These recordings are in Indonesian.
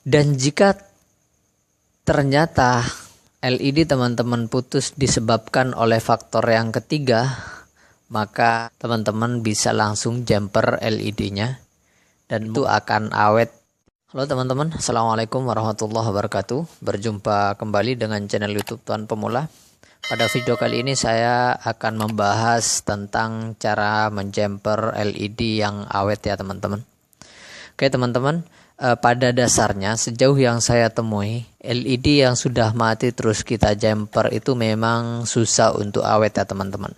Dan jika ternyata LED teman-teman putus disebabkan oleh faktor yang ketiga, maka teman-teman bisa langsung jumper LED-nya dan itu akan awet. Halo teman-teman, Assalamualaikum warahmatullahi wabarakatuh. Berjumpa kembali dengan channel YouTube Tuan Pemula. Pada video kali ini saya akan membahas tentang cara menjumper LED yang awet ya teman-teman. Oke teman-teman, pada dasarnya sejauh yang saya temui, LED yang sudah mati terus kita jumper itu memang susah untuk awet ya teman-teman.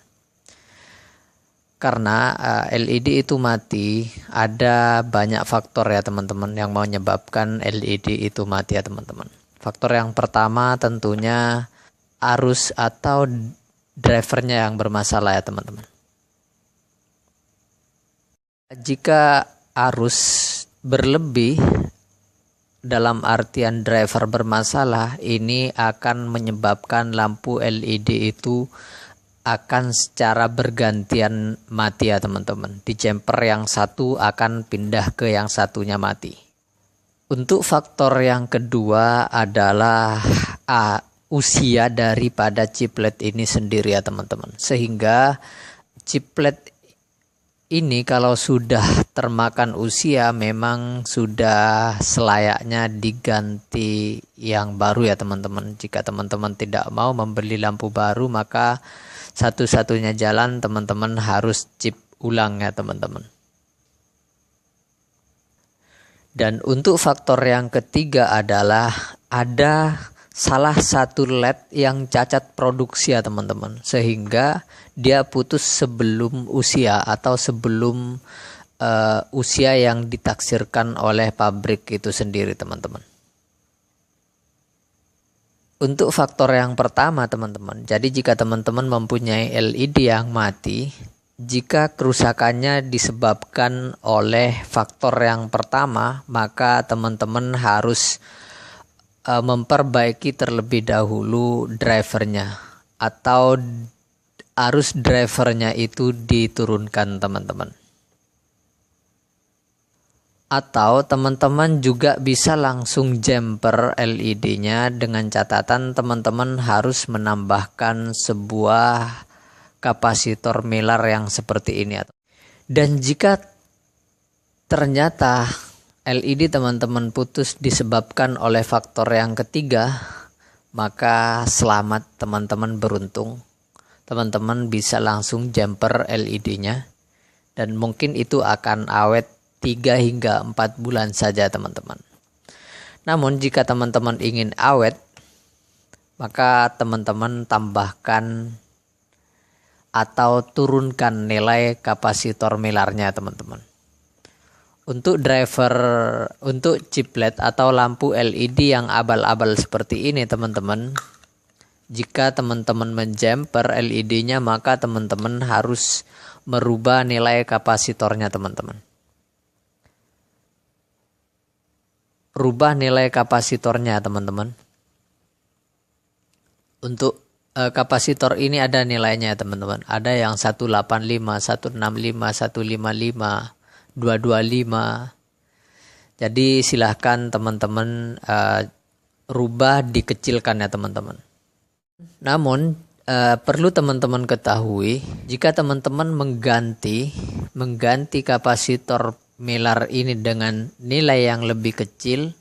Karena LED itu mati, ada banyak faktor ya teman-teman yang menyebabkan LED itu mati ya teman-teman. Faktor yang pertama tentunya arus atau drivernya yang bermasalah ya teman-teman. Jika arus berlebih dalam artian driver bermasalah, ini akan menyebabkan lampu LED itu akan secara bergantian mati ya teman-teman. Di jumper yang satu akan pindah ke yang satunya mati. Untuk faktor yang kedua adalah usia daripada chiplet ini sendiri ya teman-teman. Sehingga chiplet ini kalau sudah termakan usia memang sudah selayaknya diganti yang baru ya teman-teman. Jika teman-teman tidak mau membeli lampu baru, maka satu-satunya jalan teman-teman harus chip ulang ya teman-teman. Dan untuk faktor yang ketiga adalah ada salah satu LED yang cacat produksi ya teman-teman, sehingga dia putus sebelum usia atau sebelum usia yang ditaksirkan oleh pabrik itu sendiri teman-teman. Untuk faktor yang pertama teman-teman, jadi jika teman-teman mempunyai LED yang mati, jika kerusakannya disebabkan oleh faktor yang pertama, maka teman-teman harus memperbaiki terlebih dahulu drivernya atau arus drivernya itu diturunkan teman-teman. Atau teman-teman juga bisa langsung jumper LED-nya dengan catatan teman-teman harus menambahkan sebuah kapasitor milar yang seperti ini. Dan jika ternyata LED teman-teman putus disebabkan oleh faktor yang ketiga, maka selamat teman-teman beruntung. Teman-teman bisa langsung jumper LED-nya dan mungkin itu akan awet 3 hingga 4 bulan saja teman-teman. Namun jika teman-teman ingin awet, maka teman-teman tambahkan atau turunkan nilai kapasitor milarnya teman-teman. Untuk chiplet atau lampu LED yang abal-abal seperti ini teman-teman, jika teman-teman menjumper LED-nya maka teman-teman harus merubah nilai kapasitornya teman-teman. Rubah nilai kapasitornya teman-teman. Untuk kapasitor ini ada nilainya teman-teman. Ada yang 185, 165, 155, 225. Jadi silahkan teman-teman rubah dikecilkan ya teman-teman. Namun perlu teman-teman ketahui, jika teman-teman mengganti kapasitor milar ini dengan nilai yang lebih kecil,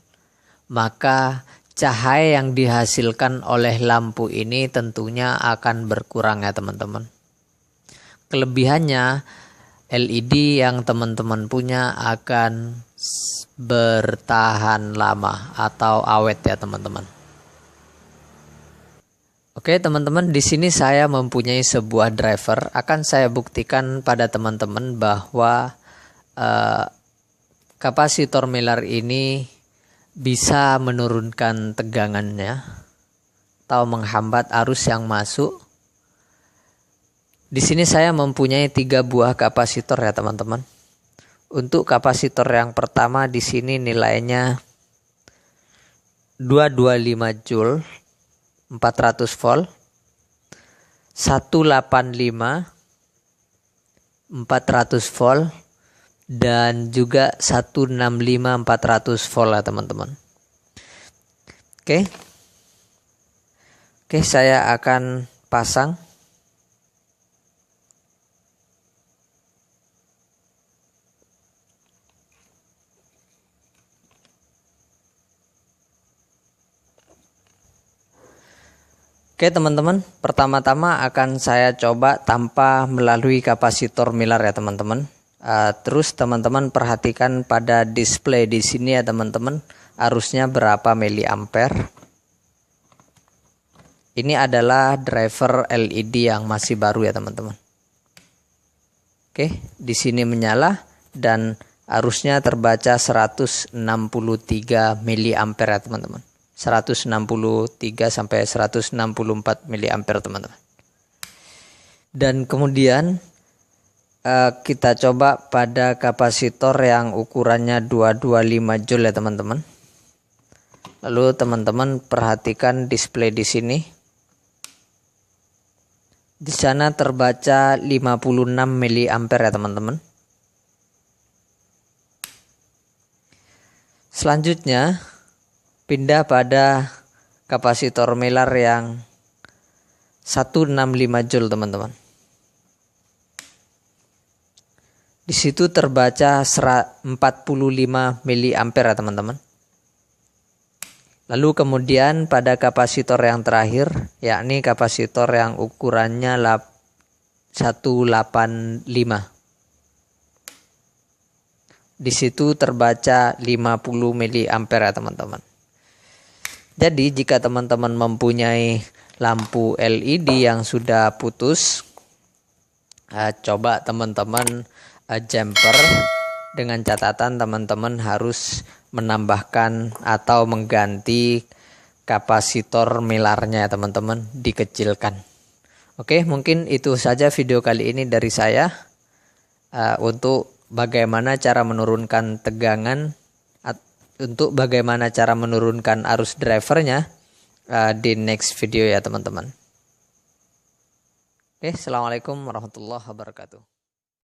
maka cahaya yang dihasilkan oleh lampu ini tentunya akan berkurang ya teman-teman. Kelebihannya LED yang teman-teman punya akan bertahan lama atau awet ya teman-teman. Oke teman-teman, di sini saya mempunyai sebuah driver. Akan saya buktikan pada teman-teman bahwa kapasitor milar ini bisa menurunkan tegangannya atau menghambat arus yang masuk. Di sini saya mempunyai 3 buah kapasitor ya teman-teman. Untuk kapasitor yang pertama di sini nilainya 225 Joule 400 volt, 185 400 volt dan juga 165 400 volt ya teman-teman. Oke. Oke, saya akan pasang. Oke teman-teman, pertama-tama akan saya coba tanpa melalui kapasitor Miller ya teman-teman. Terus teman-teman perhatikan pada display di sini ya teman-teman, arusnya berapa miliampere. Ini adalah driver LED yang masih baru ya teman-teman. Oke, di sini menyala dan arusnya terbaca 163 miliampere ya teman-teman. 163 sampai 164 miliampere teman-teman. Dan kemudian kita coba pada kapasitor yang ukurannya 225 joule ya teman-teman. Lalu teman-teman perhatikan display di sini. Di sana terbaca 56 miliampere ya teman-teman. Selanjutnya pindah pada kapasitor Miller yang 165 joule teman-teman. Di situ terbaca 45 miliampere ya teman-teman. Lalu kemudian pada kapasitor yang terakhir, yakni kapasitor yang ukurannya 185. Di situ terbaca 50 miliampere ya teman-teman. Jadi jika teman-teman mempunyai lampu LED yang sudah putus, coba teman-teman jumper, dengan catatan teman-teman harus menambahkan atau mengganti kapasitor Millernya ya teman-teman, dikecilkan. Oke, mungkin itu saja video kali ini dari saya untuk bagaimana cara menurunkan tegangan, untuk bagaimana cara menurunkan arus drivernya di next video ya teman-teman. Oke, assalamualaikum warahmatullahi wabarakatuh.